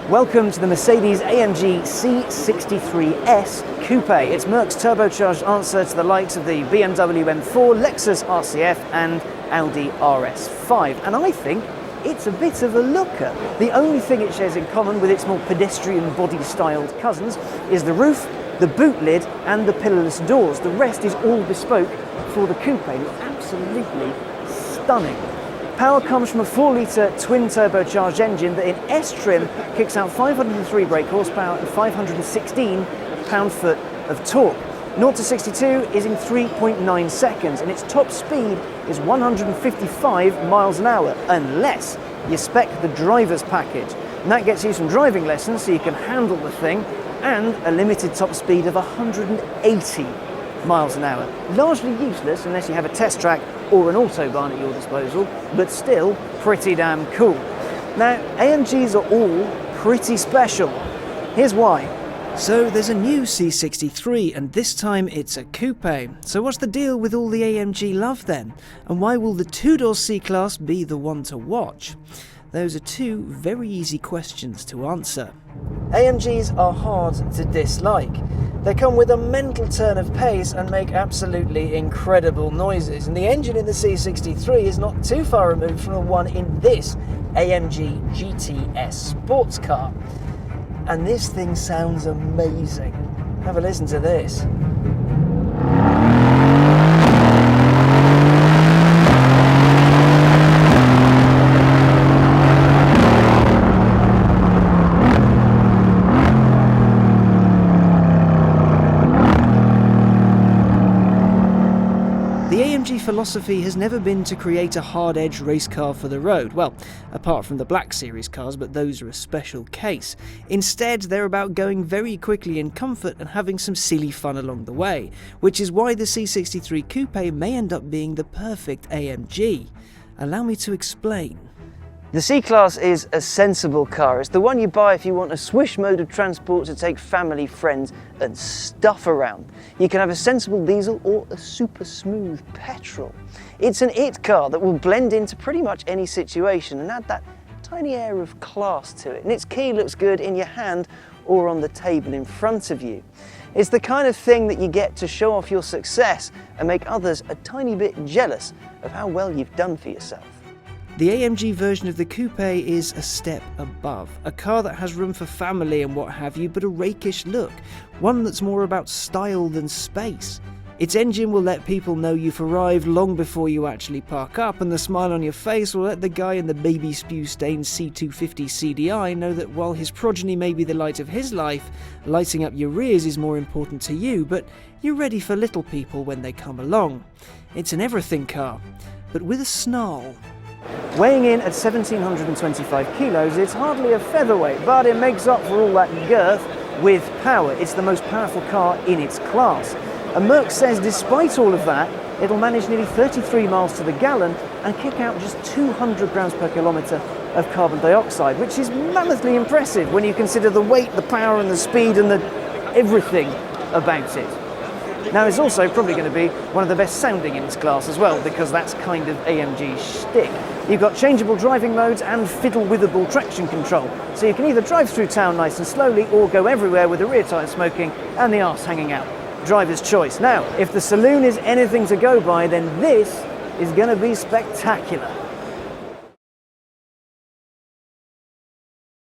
Welcome to the Mercedes-AMG C S Coupe. It's Merc's turbocharged answer to the likes of the BMW M4, Lexus RCF and Audi RS5. And I think it's a bit of a looker. The only thing it shares in common with its more pedestrian body-styled cousins is the roof, the boot lid and the pillarless doors. The rest is all bespoke for the coupe. It's absolutely stunning. Power comes from a 4-litre twin turbocharged engine that in S trim kicks out 503 brake horsepower and 516 pound-foot of torque. 0 to 62 is in 3.9 seconds and its top speed is 155 miles an hour unless you spec the driver's package. And that gets you some driving lessons so you can handle the thing and a limited top speed of 180 miles an hour. Largely useless unless you have a test track or an autobahn at your disposal, but still pretty damn cool. Now, AMGs are all pretty special. Here's why. So there's a new C63 and this time it's a coupe. So what's the deal with all the AMG love then? And why will the two-door C-Class be the one to watch? Those are two very easy questions to answer. AMGs are hard to dislike. They come with a mental turn of pace and make absolutely incredible noises. And the engine in the C63 is not too far removed from the one in this AMG GTS sports car. And this thing sounds amazing. Have a listen to this. The AMG philosophy has never been to create a hard-edged race car for the road, well, apart from the Black Series cars, but those are a special case. Instead, they're about going very quickly in comfort and having some silly fun along the way, which is why the C63 Coupe may end up being the perfect AMG. Allow me to explain. The C-Class is a sensible car. It's the one you buy if you want a swish mode of transport to take family, friends and stuff around. You can have a sensible diesel or a super smooth petrol. It's an it car that will blend into pretty much any situation and add that tiny air of class to it. And its key looks good in your hand or on the table in front of you. It's the kind of thing that you get to show off your success and make others a tiny bit jealous of how well you've done for yourself. The AMG version of the coupe is a step above, a car that has room for family and what have you, but a rakish look, one that's more about style than space. Its engine will let people know you've arrived long before you actually park up, and the smile on your face will let the guy in the baby spew-stained C250 CDI know that while his progeny may be the light of his life, lighting up your rears is more important to you, but you're ready for little people when they come along. It's an everything car, but with a snarl. Weighing in at 1,725 kilos, it's hardly a featherweight, but it makes up for all that girth with power. It's the most powerful car in its class. And Merc says despite all of that, it'll manage nearly 33 miles to the gallon and kick out just 200 grams per kilometre of carbon dioxide, which is mammothly impressive when you consider the weight, the power and the speed and the everything about it. Now it's also probably going to be one of the best sounding in its class as well, because that's kind of AMG shtick. You've got changeable driving modes and fiddle-withable traction control, so you can either drive through town nice and slowly or go everywhere with the rear tyre smoking and the arse hanging out. Driver's choice. Now, if the saloon is anything to go by, then this is going to be spectacular.